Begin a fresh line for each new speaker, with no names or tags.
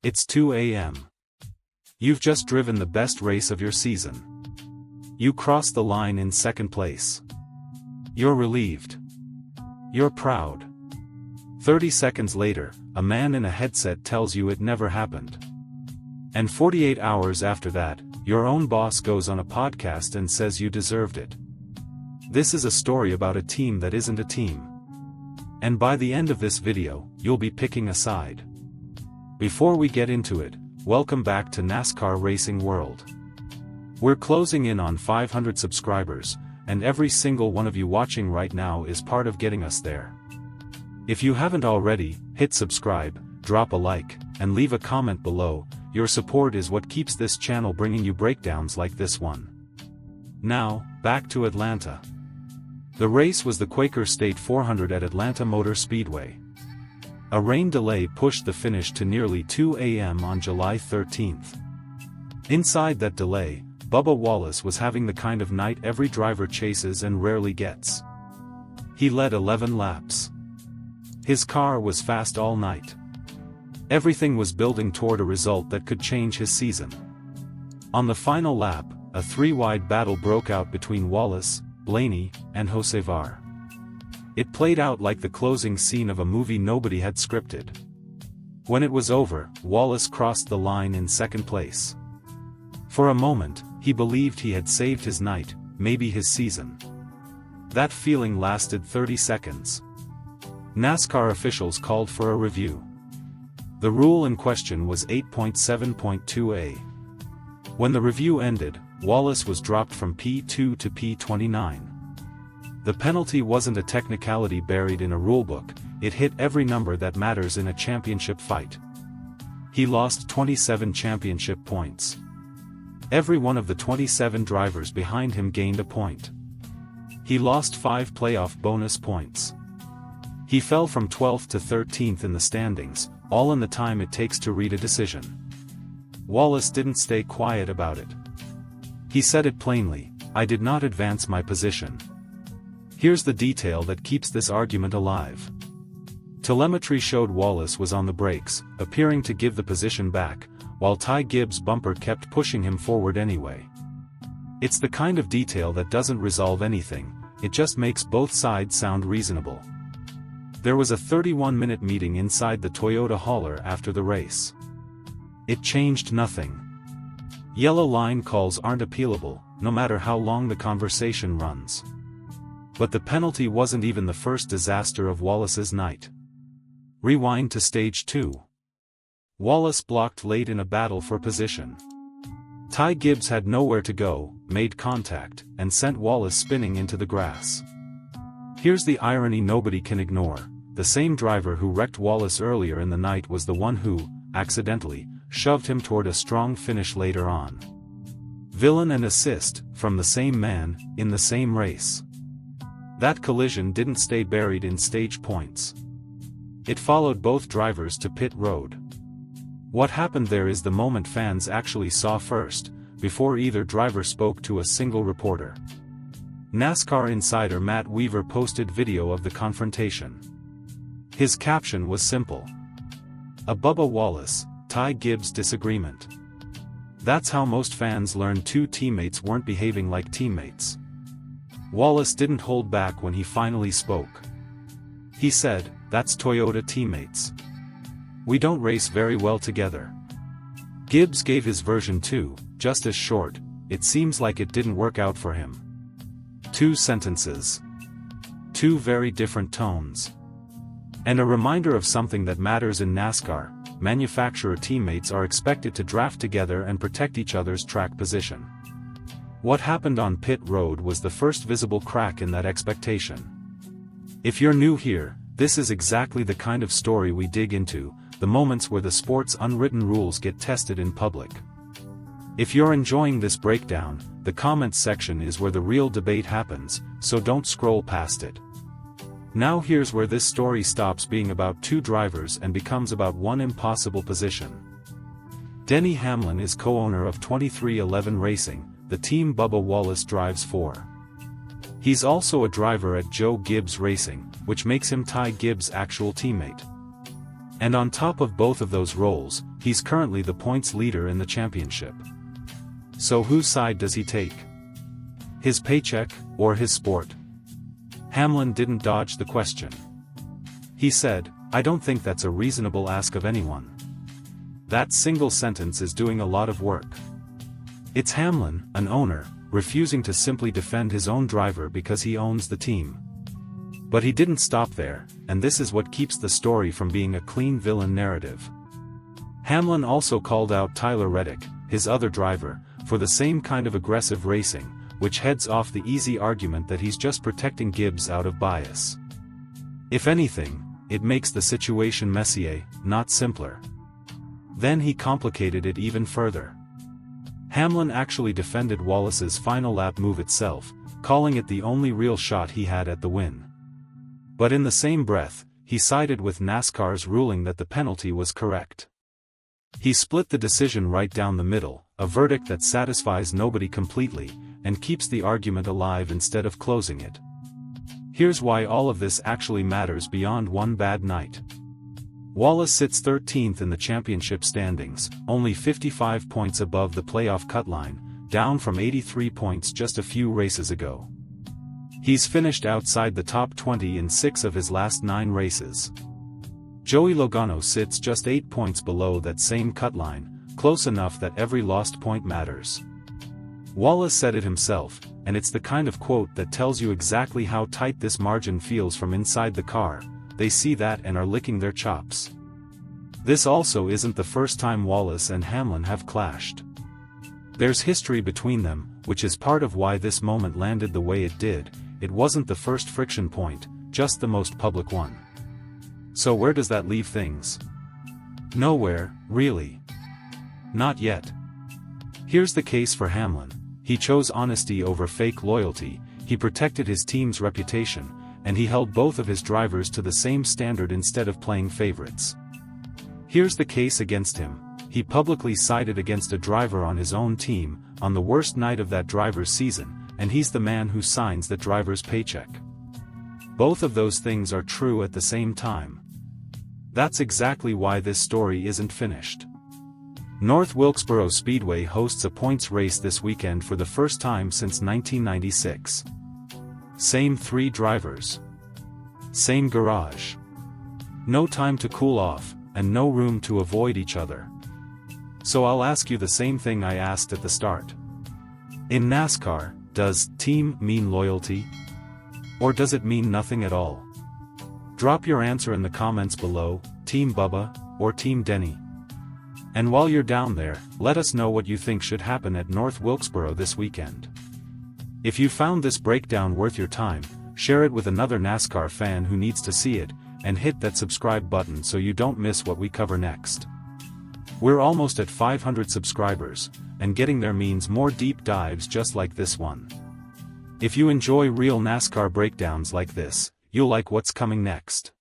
It's 2 a.m. You've just driven the best race of your season. You cross the line in second place. You're relieved. You're proud. 30 seconds later, a man in a headset tells you it never happened. And 48 hours after that, your own boss goes on a podcast and says you deserved it. This is a story about a team that isn't a team. And by the end of this video, you'll be picking a side. Before we get into it, welcome back to NASCAR Racing World. We're closing in on 500 subscribers, and every single one of you watching right now is part of getting us there. If you haven't already, hit subscribe, drop a like, and leave a comment below. Your support is what keeps this channel bringing you breakdowns like this one. Now, back to Atlanta. The race was the Quaker State 400 at Atlanta Motor Speedway. A rain delay pushed the finish to nearly 2 a.m. on July 13th. Inside that delay, Bubba Wallace was having the kind of night every driver chases and rarely gets. He led 11 laps. His car was fast all night. Everything was building toward a result that could change his season. On the final lap, a three-wide battle broke out between Wallace, Blaney, and Josevar. It played out like the closing scene of a movie nobody had scripted. When it was over, Wallace crossed the line in second place. For a moment, he believed he had saved his night, maybe his season. That feeling lasted 30 seconds. NASCAR officials called for a review. The rule in question was 8.7.2a. When the review ended, Wallace was dropped from P2 to P29. The penalty wasn't a technicality buried in a rulebook, it hit every number that matters in a championship fight. He lost 27 championship points. Every one of the 27 drivers behind him gained a point. He lost 5 playoff bonus points. He fell from 12th to 13th in the standings, all in the time it takes to read a decision. Wallace didn't stay quiet about it. He said it plainly, "I did not advance my position." Here's the detail that keeps this argument alive. Telemetry showed Wallace was on the brakes, appearing to give the position back, while Ty Gibbs' bumper kept pushing him forward anyway. It's the kind of detail that doesn't resolve anything, it just makes both sides sound reasonable. There was a 31-minute meeting inside the Toyota hauler after the race. It changed nothing. Yellow line calls aren't appealable, no matter how long the conversation runs. But the penalty wasn't even the first disaster of Wallace's night. Rewind to stage 2. Wallace blocked late in a battle for position. Ty Gibbs had nowhere to go, made contact, and sent Wallace spinning into the grass. Here's the irony nobody can ignore. The same driver who wrecked Wallace earlier in the night was the one who, accidentally, shoved him toward a strong finish later on. Villain and assist, from the same man, in the same race. That collision didn't stay buried in stage points. It followed both drivers to pit road. What happened there is the moment fans actually saw first, before either driver spoke to a single reporter. NASCAR insider Matt Weaver posted video of the confrontation. His caption was simple. A Bubba Wallace, Ty Gibbs disagreement. That's how most fans learned two teammates weren't behaving like teammates. Wallace didn't hold back when he finally spoke. He said, "That's Toyota teammates. We don't race very well together." Gibbs gave his version too, just as short, "It seems like it didn't work out for him." 2 sentences. 2 very different tones. And a reminder of something that matters in NASCAR: manufacturer teammates are expected to draft together and protect each other's track position. What happened on pit road was the first visible crack in that expectation. If you're new here, this is exactly the kind of story we dig into, the moments where the sport's unwritten rules get tested in public. If you're enjoying this breakdown, the comments section is where the real debate happens, so don't scroll past it. Now here's where this story stops being about 2 drivers and becomes about one impossible position. Denny Hamlin is co-owner of 2311 Racing, the team Bubba Wallace drives for. He's also a driver at Joe Gibbs Racing, which makes him Ty Gibbs' actual teammate. And on top of both of those roles, he's currently the points leader in the championship. So whose side does he take? His paycheck, or his sport? Hamlin didn't dodge the question. He said, "I don't think that's a reasonable ask of anyone." That single sentence is doing a lot of work. It's Hamlin, an owner, refusing to simply defend his own driver because he owns the team. But he didn't stop there, and this is what keeps the story from being a clean villain narrative. Hamlin also called out Tyler Reddick, his other driver, for the same kind of aggressive racing, which heads off the easy argument that he's just protecting Gibbs out of bias. If anything, it makes the situation messier, not simpler. Then he complicated it even further. Hamlin actually defended Wallace's final lap move itself, calling it the only real shot he had at the win. But in the same breath, he sided with NASCAR's ruling that the penalty was correct. He split the decision right down the middle, a verdict that satisfies nobody completely, and keeps the argument alive instead of closing it. Here's why all of this actually matters beyond one bad night. Wallace sits 13th in the championship standings, only 55 points above the playoff cut line, down from 83 points just a few races ago. He's finished outside the top 20 in 6 of his last 9 races. Joey Logano sits just 8 points below that same cut line, close enough that every lost point matters. Wallace said it himself, and it's the kind of quote that tells you exactly how tight this margin feels from inside the car. They see that and are licking their chops. This also isn't the first time Wallace and Hamlin have clashed. There's history between them, which is part of why this moment landed the way it did. It wasn't the first friction point, just the most public one. So where does that leave things? Nowhere, really. Not yet. Here's the case for Hamlin. He chose honesty over fake loyalty, he protected his team's reputation, and he held both of his drivers to the same standard instead of playing favorites. Here's the case against him. He publicly sided against a driver on his own team, on the worst night of that driver's season, and he's the man who signs that driver's paycheck. Both of those things are true at the same time. That's exactly why this story isn't finished. North Wilkesboro Speedway hosts a points race this weekend for the first time since 1996. Same 3 drivers. Same garage. No time to cool off, and no room to avoid each other. So I'll ask you the same thing I asked at the start. In NASCAR, does team mean loyalty? Or does it mean nothing at all? Drop your answer in the comments below, Team Bubba, or Team Denny. And while you're down there, let us know what you think should happen at North Wilkesboro this weekend. If you found this breakdown worth your time, share it with another NASCAR fan who needs to see it, and hit that subscribe button so you don't miss what we cover next. We're almost at 500 subscribers, and getting there means more deep dives just like this one. If you enjoy real NASCAR breakdowns like this, you'll like what's coming next.